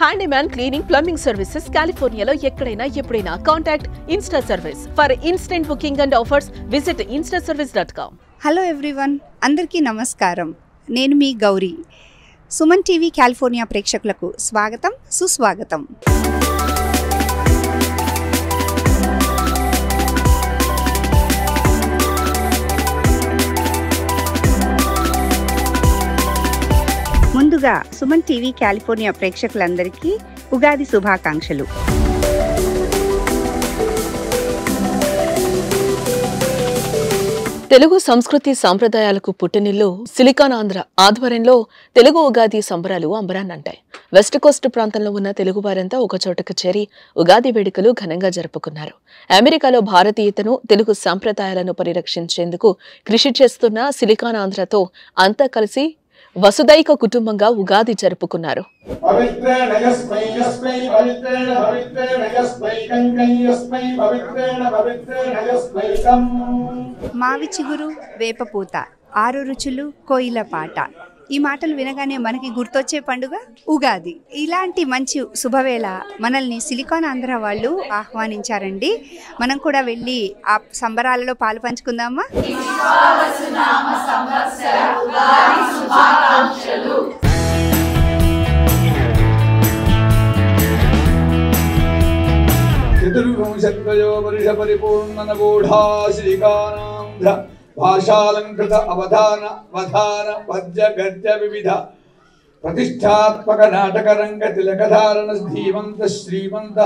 Handyman cleaning plumbing services కాలిఫోర్నియాలో ఎక్కడైనా ఎప్పుడైనా contact Insta service for instant booking and offers visit instaservice.com. Hello everyone, అందరికీ నమస్కారం. నేను మీ Gauri. Suman TV California ప్రేక్షకులకు స్వాగతం, సుస్వాగతం. ముందుగా సుమన్ టీవీ కాలిఫోర్నియా ప్రేక్షకులందరికీ ఉగాది శుభాకాంక్షలు. తెలుగు సంస్కృతి సాంప్రదాయాలకు పుట్టినిల్లు సిలికాన్ ఆంధ్ర ఆధ్వర్యంలో తెలుగు ఉగాది సంబరాలు అంబరాన్నంటాయి. వెస్ట్ కోస్ట్ ప్రాంతంలో ఉన్న తెలుగు వారంతా ఒకచోటకు చేరి ఉగాది వేడుకలు ఘనంగా జరుపుకున్నారు. అమెరికాలో భారతీయతను, తెలుగు సంప్రదాయాలను పరిరక్షించేందుకు కృషి చేస్తున్న సిలికాన్ ఆంధ్రతో అంతా కలిసి వసుదైక కుటుంబంగా ఉగాది జరుపుకున్నారు. మావి చిగురు, వేపపూత, 6 రుచులు, కోయిల పాట. ఈ మాటలు వినగానే మనకి గుర్తొచ్చే పండుగ ఉగాది. ఇలాంటి మంచి శుభవేళ మనల్ని సిలికాన్ ఆంధ్ర వాళ్ళు ఆహ్వానించారండి. మనం కూడా వెళ్ళి ఆ సంబరాలలో పాలు పంచుకుందామా? భాషాలంకృత అవధాన వధాన పద్య గద్య వివిధ ప్రతిష్టాత్మక నాటక రంగ తిలకధారణ ధీమంత శ్రీమంత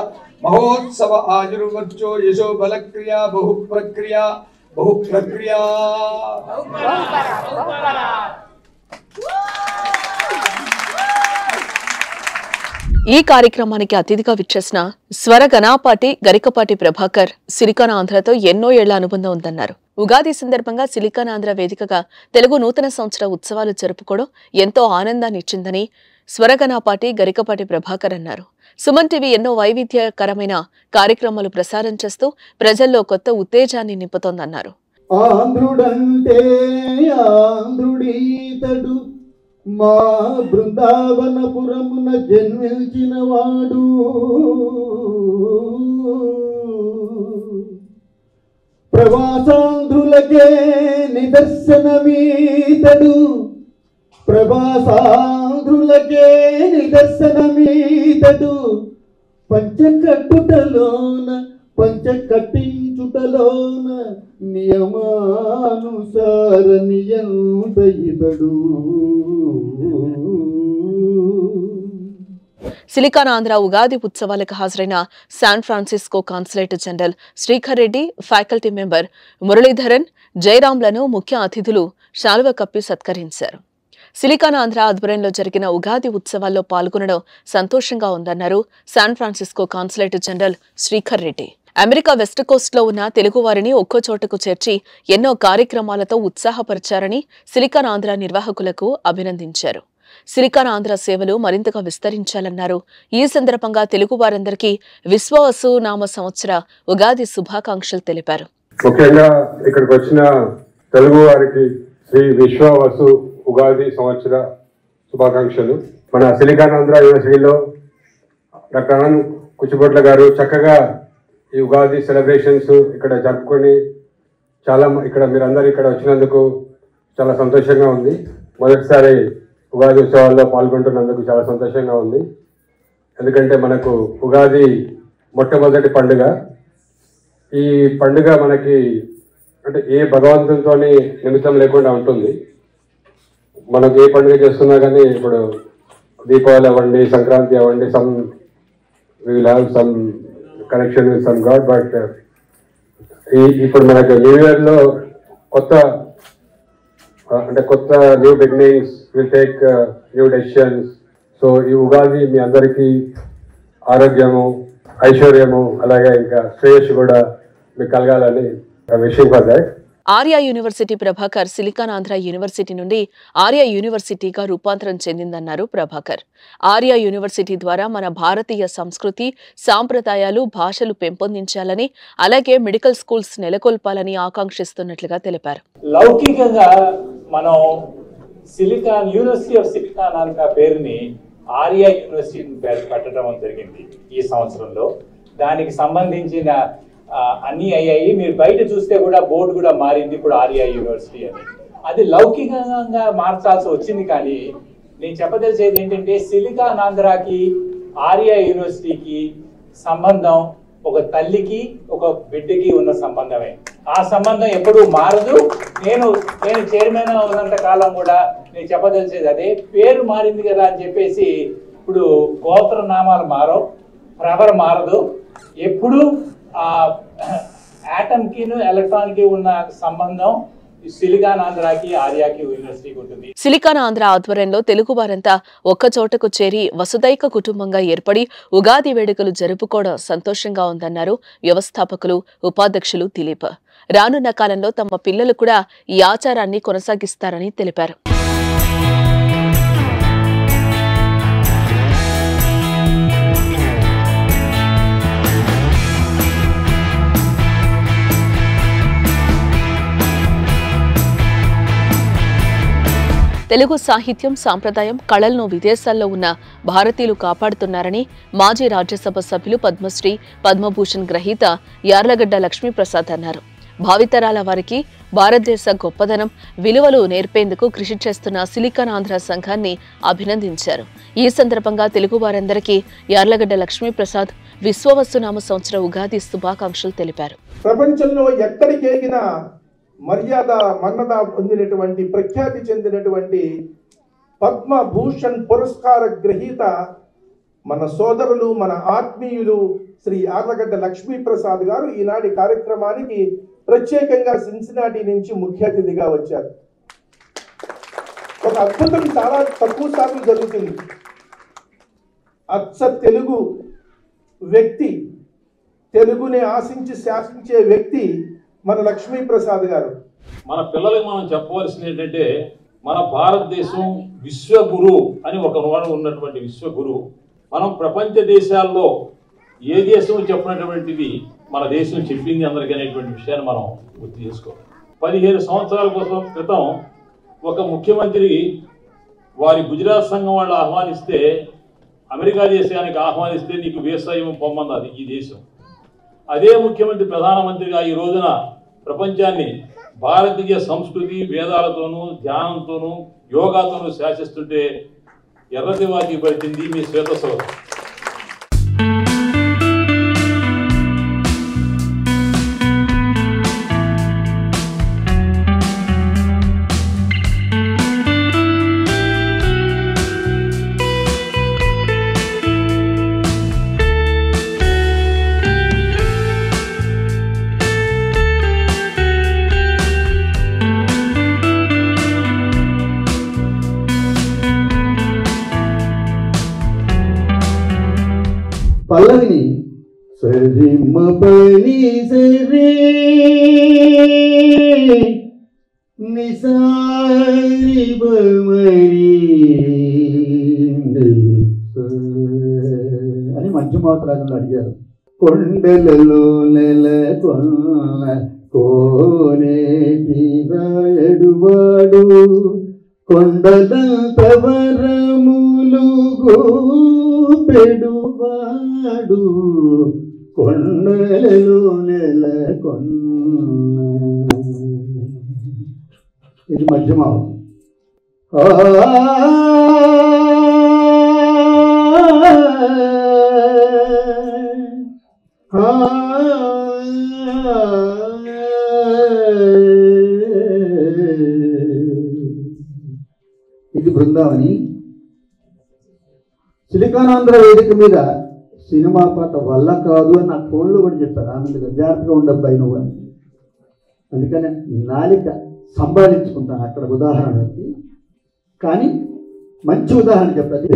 మహోత్సవ ఆయుర్వర్చో యశో బలక్రియా బహుప్రక్రియా బహుప్రక్రియా. ఈ కార్యక్రమానికి అతిథిగా విచ్చేసిన స్వర గణాపాటి గరికపాటి ప్రభాకర్ సిలికాన్ ఆంధ్రతో ఎన్నో ఏళ్ల అనుబంధం ఉందన్నారు. ఉగాది సందర్భంగా సిలికాన్ ఆంధ్ర వేదికగా తెలుగు నూతన సంవత్సర ఉత్సవాలు జరుపుకోవడం ఎంతో ఆనందాన్ని ఇచ్చిందని స్వరగణాపాటి గరికపాటి ప్రభాకర్ అన్నారు. సుమన్ టీవీ ఎన్నో వైవిధ్యకరమైన కార్యక్రమాలు ప్రసారం చేస్తూ ప్రజల్లో కొత్త ఉత్తేజాన్ని నింపుతోందన్నారు. ఆంధ్రుడంటే ఆంధ్రుడీతడు, మా బృందావనపురమున జన్మించిన వాడు, ప్రవాసాంధ్రులకే నిదర్శనమీతడు, ప్రవాసాంధ్రులకే నిదర్శనమీతడు. పంచకట్టుటలోన పంచకట్టించుటలోన నియమానుసార నియంత ఇతడు. సిలికాన్ ఆంధ్ర ఉగాది ఉత్సవాలకు హాజరైన San Francisco consulate general Srikhar Reddy, faculty member Muralidharan, జయరాంలను ముఖ్య అతిథులు శాలువ కప్పి సత్కరించారు. సిలికాన్ ఆంధ్ర ఆధ్వర్యంలో జరిగిన ఉగాది ఉత్సవాల్లో పాల్గొనడం సంతోషంగా ఉందన్నారు San Francisco consulate general Srikhar Reddy. America west coast లో ఉన్న తెలుగు వారిని ఒక్కో చోటకు చేర్చి ఎన్నో కార్యక్రమాలతో ఉత్సాహపరిచారని సిలికాన్ ఆంధ్ర నిర్వాహకులకు అభినందించారు. సిలికాన్ ఆంధ్ర సేవలు మరింతగా విస్తరించాలన్నారు. ఈ సందర్భంగా తెలుగు వారందరికీ విశ్వవసు నామ సంవత్సర ఉగాది శుభాకాంక్షలు తెలిపారు. ముఖ్యంగా ఇక్కడికి వచ్చిన తెలుగు వారికి శ్రీ విశ్వవసు ఉగాది సంవత్సర శుభాకాంక్షలు. మన సిలికాన్ ఆంధ్ర యూనివర్సిటీలో డాక్టర్ అనంత్ కుచ్చిబొట్ల గారు చక్కగా ఈ ఉగాది సెలబ్రేషన్స్ ఇక్కడ జరుపుకొని ఇక్కడ మీరందరూ ఇక్కడ వచ్చినందుకు చాలా సంతోషంగా ఉంది. మొదటిసారి ఉగాది ఉత్సవాల్లో పాల్గొంటున్నందుకు చాలా సంతోషంగా ఉంది. ఎందుకంటే మనకు ఉగాది మొట్టమొదటి పండుగ. ఈ పండుగ మనకి అంటే ఏ భగవంతునితో నిమిత్తం లేకుండా ఉంటుంది. మనకు ఏ పండుగ చేస్తున్నా కానీ ఇప్పుడు దీపావళి అవ్వండి, సంక్రాంతి అవ్వండి, we will have some connection with some God, but ఇప్పుడు మనకు న్యూ ఇయర్ లో కొత్త new beginnings, will take new decisions. So ఈ ఉగాది మీ అందరికీ ఆరోగ్యము, ఐశ్వర్యము, అలాగే ఇంకా శ్రేయస్సు కూడా మీకు కలగాలని wishing for that. Arya university Prabhakar silicon Andhra university నుండి ఆర్య యూనివర్సిటీగా రూపాంతరం చెందిందన్నారు ప్రభాకర్. ఆర్య యూనివర్సిటీ ద్వారా మన భారతీయ సంస్కృతి, సాంప్రదాయాలు, భాషలు పెంపొందించాలని, అలాగే మెడికల్ స్కూల్స్ నెలకొల్పాలని ఆకాంక్షిస్తున్నట్లుగా తెలిపారు. లౌకికంగా మనం యూనివర్సిటీ ఆఫ్ సిలికాన్ ఆంధ్ర పేరుని ఆర్యా యూనివర్సిటీని పెట్టడం జరిగింది ఈ సంవత్సరంలో. దానికి సంబంధించిన అన్నీ అయ్యాయి. మీరు బయట చూస్తే కూడా బోర్డు కూడా మారింది ఇప్పుడు ఆర్యా యూనివర్సిటీ అని. అది లౌకికంగా మార్చాల్సి వచ్చింది. కానీ నేను చెప్పదలిచేది ఏంటంటే సిలికాన్ ఆంధ్రాకి ఆర్యా యూనివర్సిటీకి సంబంధం ఒక తల్లికి ఒక బిడ్డకి ఉన్న సంబంధమే. ఆ సంబంధం ఎప్పుడూ మారదు. నేను చైర్మన్ ఉన్నంత కాలం కూడా నేను చెప్పదలిచేది అదే. పేరు మారింది కదా అని చెప్పేసి ఇప్పుడు గోత్ర నామాలు మారవు, ప్రవర్ మారదు. ఎప్పుడు ఆటంకి ఎలక్ట్రాన్కి ఉన్న సంబంధం సిలికాన్ ఆంధ్రాకి ఆర్యాకి యూనివర్సిటీకి ఉంటుంది. సిలికాన్ ఆంధ్ర ఆధ్వర్యంలో తెలుగు వారంతా ఒక్కచోటకు చేరి వసుదైక కుటుంబంగా ఏర్పడి ఉగాది వేడుకలు జరుపుకోవడం సంతోషంగా ఉందన్నారు వ్యవస్థాపకులు, ఉపాధ్యక్షులు దిలీప్. రానున్న కాలంలో తమ పిల్లలు కూడా ఈ ఆచారాన్ని కొనసాగిస్తారని తెలిపారు. తెలుగు సాహిత్యం, సాంప్రదాయం, కళలను విదేశాల్లో ఉన్న భారతీయులు కాపాడుతున్నారని మాజీ రాజ్యసభ సభ్యులు పద్మశ్రీ, పద్మభూషణ్ గ్రహీత యార్లగడ్డ లక్ష్మీప్రసాద్ అన్నారు. భావితరాల వారికి భారతదేశ గొప్పదనం, విలువలు నేర్పేందుకు కృషి చేస్తున్న సిలికాన్ ఆంధ్ర సంఘాన్ని అభినందించారు. ఈ సందర్భంగా తెలుగు వారందరికీ యార్లగడ్డ లక్ష్మీప్రసాద్ విశ్వవసునామ సంవత్సర ఉగాది శుభాకాంక్షలు తెలిపారు. ప్రపంచంలో ఎక్కడికేగినా మర్యాద మన్నద పొందినటువంటి, ప్రఖ్యాతి చెందినటువంటి పద్మభూషణ్ పురస్కార గ్రహీత మన సోదరులు, మన ఆత్మీయులు శ్రీ యార్లగడ్డ లక్ష్మీప్రసాద్ గారు ఈనాటి కార్యక్రమానికి ప్రత్యేకంగా సిన్సినాటి నుంచి ముఖ్య అతిథిగా వచ్చారు. ఒక అద్భుతం చాలా తక్కువ సార్లు జరుగుతుంది. అచ్చ తెలుగు వ్యక్తి, తెలుగుని ఆశించి శాసించే వ్యక్తి మన లక్ష్మీప్రసాద్ గారు. మన పిల్లలకి మనం చెప్పవలసింది ఏంటంటే మన భారతదేశం విశ్వగురు అని ఒక ఉన్నటువంటి విశ్వగురు. మనం ప్రపంచ దేశాల్లో ఏ దేశం చెప్పినటువంటిది మన దేశం చెప్పింది అందరికీ అనేటువంటి విషయాన్ని మనం గుర్తు చేసుకోవాలి. 15 సంవత్సరాల క్రితం ఒక ముఖ్యమంత్రి వారి గుజరాత్ సంఘం వాళ్ళు ఆహ్వానిస్తే, అమెరికా దేశానికి ఆహ్వానిస్తే నీకు వీసా పొమ్మన్నది ఈ దేశం. అదే ముఖ్యమంత్రి ప్రధానమంత్రిగా ఈ రోజున ప్రపంచాన్ని భారతీయ సంస్కృతి, వేదాలతోనూ, ధ్యానంతోనూ, యోగాతోనూ శాసిస్తుంటే ఎర్రదివాకి పడుతుంది మీ శ్వేత సోదరు. పల్లవిని సరిమ పని సరి నిసారి బమరి అని మంచు మాత్రాలను అడిగారు. కొండలలో నెలకొన్న కోనేటి రాయడువాడు కొండలంత వరములు గోపెడువాడు కొండలలో నెలకొన్న. ఇది మధ్యమావం. ఇది బృందావని. సిలికాన్ ఆంధ్ర వేదిక మీద సినిమా పాట వల్ల కాదు అని నాకు ఫోన్లో కూడా చెప్పారు. ఆనందగా జాగ్రత్తగా ఉండబ్బాయి నువ్వు అని. అందుకని నాలిక సంపాదించుకుంటాను అక్కడ ఉదాహరణకి. కానీ మంచి ఉదాహరణ చెప్పాలి.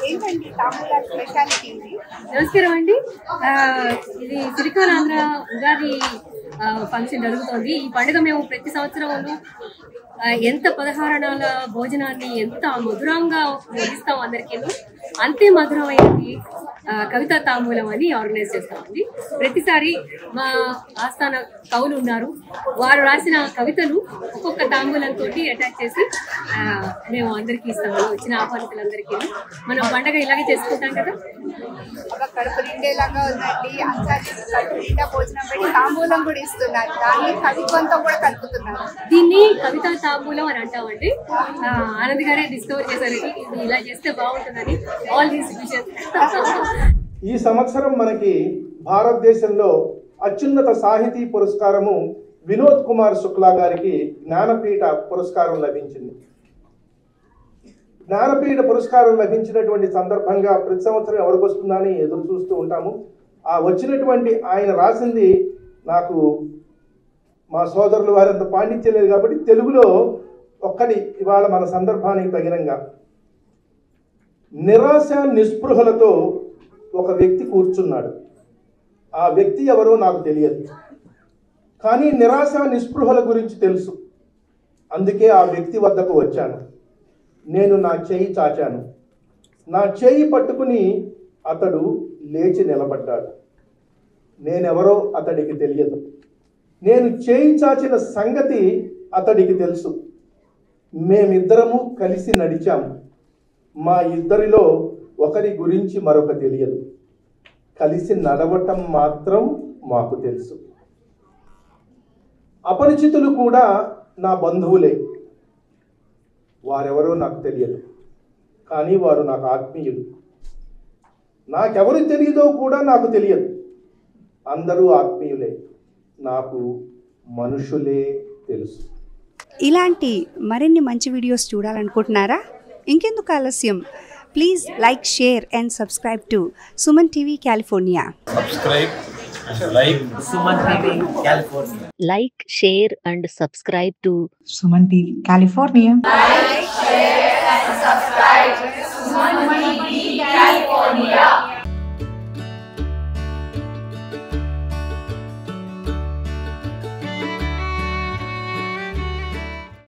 ఏంటండి తాంబూలాల స్పెషాలిటీ ఇది? నమస్కారం అండి. ఇది సిలికాన్ ఆంధ్ర ఉగాది ఫంక్షన్ జరుగుతోంది. ఈ పండుగ మేము ప్రతి సంవత్సరం ఎంత పదహారణాల భోజనాన్ని ఎంత మధురంగా వహిస్తాం అందరికీ, అంతే మధురమైనది కవితా తాంబూలం అని ఆర్గనైజ్ చేస్తామండి. ప్రతిసారి మా ఆస్థాన కవులు ఉన్నారు, వారు రాసిన కవితలు ఒక్కొక్క తాంబూలంతో అటాచ్ చేసి మేము అందరికీ ఇస్తాము. వచ్చిన ఆహ్వానితులందరికీ మనం పండగ ఇలాగే చేసుకుంటాం కదా. కడుపు నిండేలాగా ఉందండి. అందరికీ కడుపు నిండా భోజనం పెట్టి తాంబూలం కూడా ఇస్తున్నారు. దాన్ని కవిత్వంతో కూడా కలుపుతున్నారు. దీన్ని కవితా తాంబూలం అని అంటామండి. ఆనంద్ గారే డిస్కవర్ చేశారు ఇది ఇలా చేస్తే బాగుంటుందని. ఆల్ దీస్ ఈ సంవత్సరం మనకి భారతదేశంలో అత్యున్నత సాహితీ పురస్కారము వినోద్ కుమార్ శుక్లా గారికి జ్ఞానపీఠ పురస్కారం లభించింది. జ్ఞానపీఠ పురస్కారం లభించినటువంటి సందర్భంగా ప్రతి సంవత్సరం ఎవరికి వస్తుందా అని ఎదురు చూస్తూ ఉంటాము. ఆ వచ్చినటువంటి ఆయన రాసింది నాకు మా సోదరులు వారంత పాండిత్యం లేదు కాబట్టి తెలుగులో ఒక్కటి ఇవాళ మన సందర్భానికి తగినంగా. నిరాశ నిస్పృహలతో ఒక వ్యక్తి కూర్చున్నాడు. ఆ వ్యక్తి ఎవరో నాకు తెలియదు, కానీ నిరాశ నిస్పృహల గురించి తెలుసు. అందుకే ఆ వ్యక్తి వద్దకు వచ్చాను. నేను నా చేయి చాచాను. నా చేయి పట్టుకుని అతడు లేచి నిలబడ్డాడు. నేనెవరో అతడికి తెలియదు. నేను చేయి చాచిన సంగతి అతడికి తెలుసు. మేమిద్దరము కలిసి నడిచాము. మా ఇద్దరిలో ఒకరి గురించి మరొక తెలియదు. కలిసి నడవటం మాత్రం మాకు తెలుసు. అపరిచితులు కూడా నా బంధువులే. వారెవరో నాకు తెలియదు, కానీ వారు నాకు ఆత్మీయులు. నాకెవరు తెలియదో కూడా నాకు తెలియదు. అందరూ ఆత్మీయులే. నాకు మనుషులే తెలుసు. ఇలాంటి మరిన్ని మంచి వీడియోస్ చూడాలనుకుంటున్నారా? ఇంకెందుకు ఆలస్యం? Please like, share and subscribe to Suman TV California. Like Suman TV California. Like, share and subscribe to Suman TV California. Like, share and subscribe to Suman TV California.